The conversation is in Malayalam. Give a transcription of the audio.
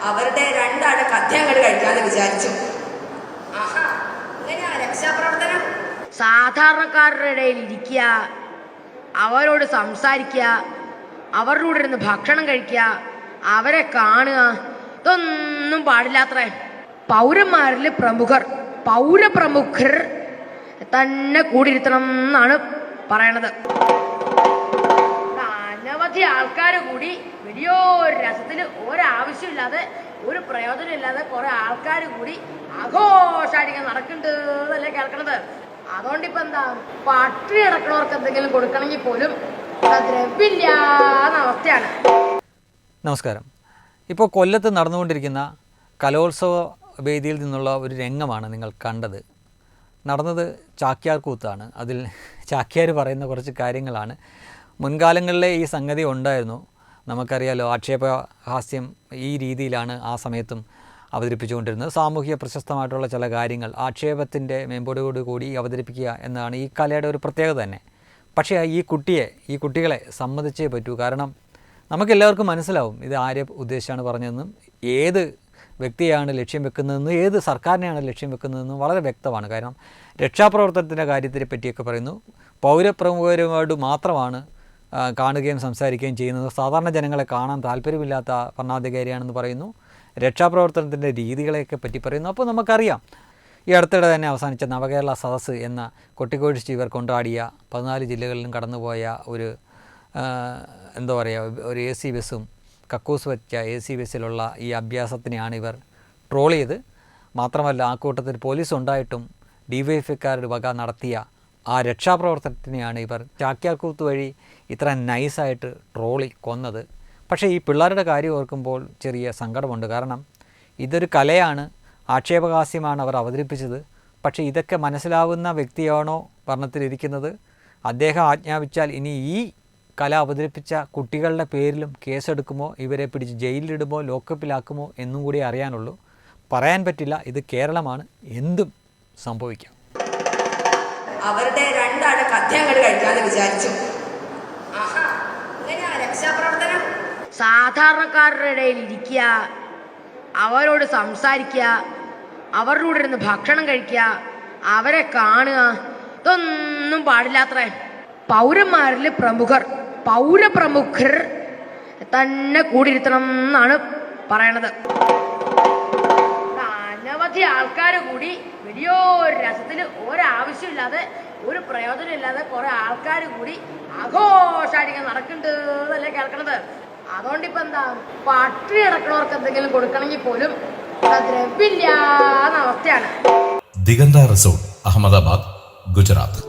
അവരുടെ രണ്ടാളെ കഥയങ്ങൾ കഴിക്കാന്ന് വിചാരിച്ചു. രക്ഷാപ്രവർത്തനം സാധാരണക്കാരുടെ ഇടയിൽ ഇരിക്കുക, അവരോട് സംസാരിക്കുക, അവരുടെ കൂടെ ഇരുന്ന് ഭക്ഷണം കഴിക്കുക, അവരെ കാണുക, ഇതൊന്നും പാടില്ലാത്രേ. പൗരന്മാരിൽ പൗരപ്രമുഖർ തന്നെ കൂടിയിരുത്തണം എന്നാണ് പറയണത്. അനവധി ആൾക്കാർ കൂടി വലിയൊരു രസത്തിൽ ഒരാവശ്യമില്ലാതെ ഒരു പ്രയോജനമില്ലാതെ കുറെ ആൾക്കാർ കൂടി ആഘോഷായിട്ട് നടക്കുന്നുണ്ട് എന്നല്ലേ കേൾക്കണത്. അതുകൊണ്ടിപ്പോ എന്താ, പട്ടിണി കിടക്കണവർക്ക് എന്തെങ്കിലും കൊടുക്കണമെങ്കിൽ പോലും ദ്രവ്യമില്ലാന്ന അവസ്ഥയാണ്. നമസ്കാരം. ഇപ്പോൾ കൊല്ലത്ത് നടന്നുകൊണ്ടിരിക്കുന്ന കലോത്സവ വേദിയിൽ നിന്നുള്ള ഒരു രംഗമാണ് നിങ്ങൾ കണ്ടത്. നടന്നത് ചാക്യാർ കൂത്താണ്. അതിൽ ചാക്യാർ പറയുന്ന കുറച്ച് കാര്യങ്ങളാണ്. മുൻകാലങ്ങളിലെ ഈ സംഗതി ഉണ്ടായിരുന്നു, നമുക്കറിയാലോ. ആക്ഷേപഹാസ്യം ഈ രീതിയിലാണ് ആ സമയത്തും അവതരിപ്പിച്ചുകൊണ്ടിരുന്നത്. സാമൂഹിക പ്രശസ്തമായിട്ടുള്ള ചില കാര്യങ്ങൾ ആക്ഷേപത്തിൻ്റെ മേമ്പോടോടുകൂടി അവതരിപ്പിക്കുക എന്നതാണ് ഈ കലയുടെ ഒരു പ്രത്യേകത തന്നെ. പക്ഷേ ഈ കുട്ടികളെ സമ്മതിച്ചേ പറ്റൂ. കാരണം നമുക്കെല്ലാവർക്കും മനസ്സിലാവും ഇത് ആരെ ഉദ്ദേശിച്ചാണ് പറഞ്ഞതെന്നും ഏത് വ്യക്തിയാണ് ലക്ഷ്യം വെക്കുന്നതെന്നും ഏത് സർക്കാരിനെയാണ് ലക്ഷ്യം വെക്കുന്നതെന്നും വളരെ വ്യക്തമാണ്. കാരണം രക്ഷാപ്രവർത്തനത്തിൻ്റെ കാര്യത്തിനെ പറ്റിയൊക്കെ പറയുന്നു. പൗരപ്രമുഖരോട് മാത്രമാണ് കാണുകയും സംസാരിക്കുകയും ചെയ്യുന്നത്. സാധാരണ ജനങ്ങളെ കാണാൻ താല്പര്യമില്ലാത്ത ഭരണാധികാരിയാണെന്ന് പറയുന്നു. രക്ഷാപ്രവർത്തനത്തിൻ്റെ രീതികളെയൊക്കെ പറ്റി പറയുന്നു. അപ്പോൾ നമുക്കറിയാം, ഈ അടുത്തിടെ തന്നെ അവസാനിച്ച നവകേരള സദസ്സ് എന്ന കൊട്ടിക്കോഴിച്ച് ഇവർ കൊണ്ടാടിയ 14 ജില്ലകളിലും കടന്നുപോയ ഒരു എന്താ പറയുക, ഒരു AC ബസ്സും കക്കൂസ് വെച്ച AC ബസ്സിലുള്ള ഈ അഭ്യാസത്തിനെയാണ് ഇവർ ട്രോൾ ചെയ്ത്. മാത്രമല്ല ആ കൂട്ടത്തിൽ പോലീസ് ഉണ്ടായിട്ടും DYFIക്കാരുടെ വക നടത്തിയ ആ രക്ഷാപ്രവർത്തനത്തിനെയാണ് ഇവർ ചാക്യാർകൂത്ത് വഴി ഇത്ര നൈസായിട്ട് ട്രോളി കൊന്നത്. പക്ഷേ ഈ പിള്ളേരുടെ കാര്യം ഓർക്കുമ്പോൾ ചെറിയ സങ്കടമുണ്ട്. കാരണം ഇതൊരു കലയാണ്, ആക്ഷേപഹാസ്യമാണ് അവർ അവതരിപ്പിച്ചത്. പക്ഷേ ഇതൊക്കെ മനസ്സിലാവുന്ന വ്യക്തിയാണോ ഭരണത്തിലിരിക്കുന്നത്? അദ്ദേഹം ആജ്ഞാപിച്ചാൽ ഇനി ഈ കല അവതരിപ്പിച്ച കുട്ടികളുടെ പേരിലും കേസെടുക്കുമോ, ഇവരെ പിടിച്ച് ജയിലിലിടുമോ, ലോക്കപ്പിലാക്കുമോ എന്നും കൂടി അറിയാനുള്ളൂ. പറയാൻ പറ്റില്ല. ഇത് കേരളമാണ്, എന്തും സംഭവിക്കാം. അവരുടെ രണ്ടാളെ കഥയങ്ങൾ കഴിക്കാന്ന് വിചാരിച്ചു. രക്ഷാപ്രവർത്തനം സാധാരണക്കാരുടെ ഇടയിൽ ഇരിക്കുക, അവരോട് സംസാരിക്കുക, അവരുടെ കൂടെ ഇരുന്ന് ഭക്ഷണം കഴിക്കുക, അവരെ കാണുക, ഇതൊന്നും പാടില്ലാത്രേ. പൗരന്മാരിൽ പൗരപ്രമുഖർ തന്നെ കൂടിയിരുത്തണം എന്നാണ് പറയണത്. അനവധി ആൾക്കാർ കൂടി വലിയൊരു രസത്തിൽ ഒരാവശ്യമില്ലാതെ ഒരു പ്രയോജനമില്ലാതെ കുറെ ആൾക്കാർ കൂടി ആഘോഷായിട്ട് നടക്കുന്നുണ്ട് എന്നല്ലേ കേൾക്കണത്. അതുകൊണ്ടിപ്പോ എന്താ, പട്ടിണി കിടക്കണവർക്ക് എന്തെങ്കിലും കൊടുക്കണമെങ്കിൽ പോലും ദ്രവ്യമില്ലാന്ന അവസ്ഥയാണ്. ദിഗന്ത റിസോർട്ട്, അഹമ്മദാബാദ്, ഗുജറാത്ത്.